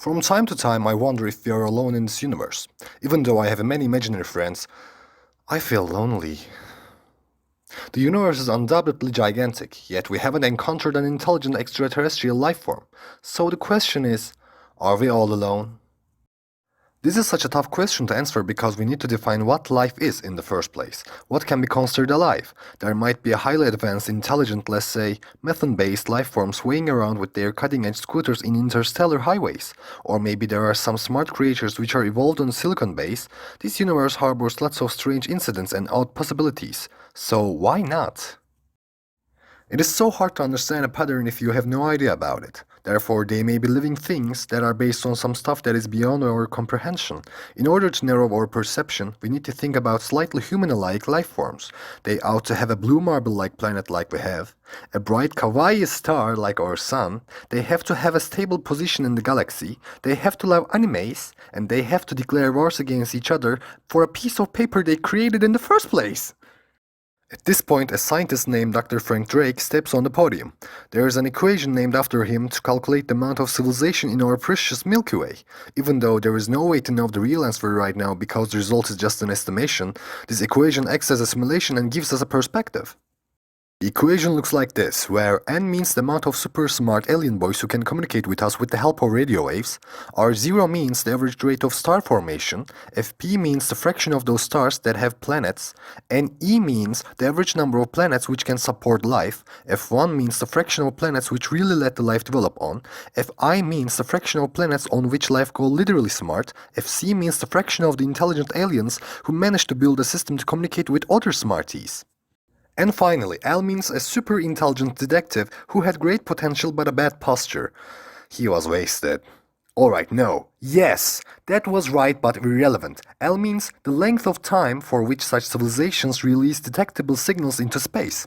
From time to time, I wonder if we are alone in this universe. Even though I have many imaginary friends, I feel lonely. The universe is undoubtedly gigantic, yet we haven't encountered an intelligent extraterrestrial life form. So the question is, are we all alone? This is such a tough question to answer because we need to define what life is in the first place. What can be considered alive? There might be a highly advanced, intelligent, let's say, methane-based life forms swaying around with their cutting-edge scooters in interstellar highways. Or maybe there are some smart creatures which are evolved on silicon base. This universe harbors lots of strange incidents and odd possibilities. So why not? It is so hard to understand a pattern if you have no idea about it. Therefore, they may be living things that are based on some stuff that is beyond our comprehension. In order to narrow our perception, we need to think about slightly human-alike life forms. They ought to have a blue marble-like planet like we have, a bright kawaii star like our sun, they have to have a stable position in the galaxy, they have to love animes, and they have to declare wars against each other for a piece of paper they created in the first place. At this point, a scientist named Dr. Frank Drake steps on the podium. There is an equation named after him to calculate the amount of civilization in our precious Milky Way. Even though there is no way to know the real answer right now because the result is just an estimation, this equation acts as a simulation and gives us a perspective. The equation looks like this, where n means the amount of super smart alien boys who can communicate with us with the help of radio waves, r0 means the average rate of star formation, fp means the fraction of those stars that have planets, and e means the average number of planets which can support life, f1 means the fraction of planets which really let the life develop on, fi means the fraction of planets on which life go literally smart, fc means the fraction of the intelligent aliens who managed to build a system to communicate with other smarties. And finally, Al means a super intelligent detective who had great potential but a bad posture. He was wasted. Alright, no. Yes, that was right but irrelevant. L means the length of time for which such civilizations release detectable signals into space.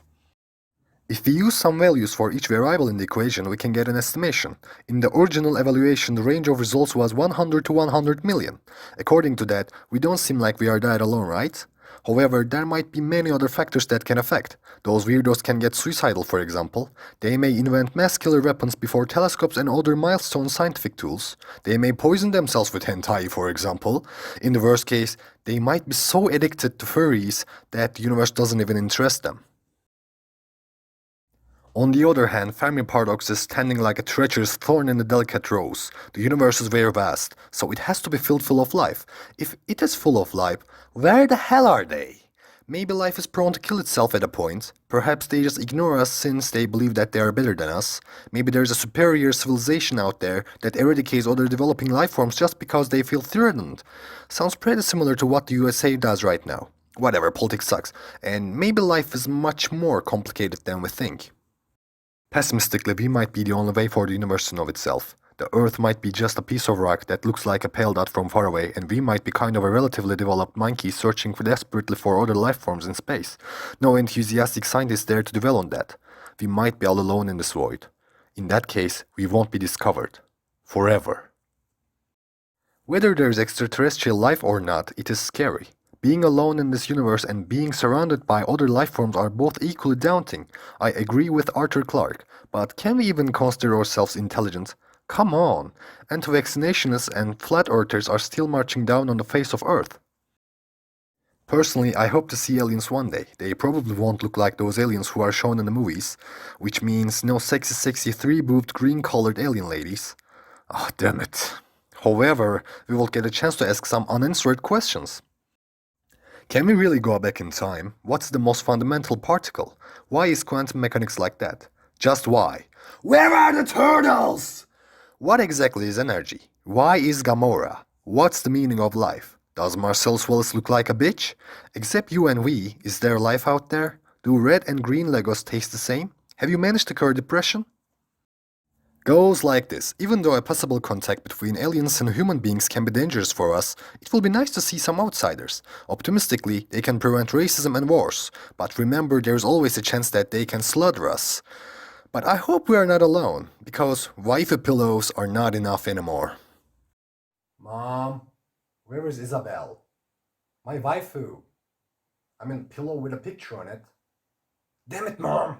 If we use some values for each variable in the equation, we can get an estimation. In the original evaluation, the range of results was 100 to 100 million. According to that, we don't seem like we are that alone, right? However, there might be many other factors that can affect. Those weirdos can get suicidal, for example. They may invent mass killer weapons before telescopes and other milestone scientific tools. They may poison themselves with hentai, for example. In the worst case, they might be so addicted to furries that the universe doesn't even interest them. On the other hand, Fermi paradox is standing like a treacherous thorn in a delicate rose. The universe is very vast, so it has to be filled full of life. If it is full of life, where the hell are they? Maybe life is prone to kill itself at a point. Perhaps they just ignore us since they believe that they are better than us. Maybe there's a superior civilization out there that eradicates other developing life forms just because they feel threatened. Sounds pretty similar to what the USA does right now. Whatever, politics sucks. And maybe life is much more complicated than we think. Pessimistically, we might be the only way for the universe to know itself. The Earth might be just a piece of rock that looks like a pale dot from far away, and we might be kind of a relatively developed monkey searching desperately for other life forms in space. No enthusiastic scientists there to dwell on that. We might be all alone in this void. In that case, we won't be discovered. Forever. Whether there is extraterrestrial life or not, it is scary. Being alone in this universe and being surrounded by other life forms are both equally daunting. I agree with Arthur Clarke, but can we even consider ourselves intelligent? Come on! Anti-vaccinationists and flat earthers are still marching down on the face of Earth. Personally, I hope to see aliens one day. They probably won't look like those aliens who are shown in the movies, which means no sexy three-boobed green-colored alien ladies. Oh, damn it. However, we will get a chance to ask some unanswered questions. Can we really go back in time? What's the most fundamental particle? Why is quantum mechanics like that? Just why? Where are the turtles? What exactly is energy? Why is Gamora? What's the meaning of life? Does Marcellus Wallace look like a bitch? Except you and we, is there life out there? Do red and green Legos taste the same? Have you managed to cure depression? Goes like this. Even though a possible contact between aliens and human beings can be dangerous for us, it will be nice to see some outsiders. Optimistically, they can prevent racism and wars, but remember there's always a chance that they can slaughter us. But I hope we are not alone, because wifey pillows are not enough anymore. Mom, where is Isabelle? My waifu. I mean, pillow with a picture on it. Damn it, Mom!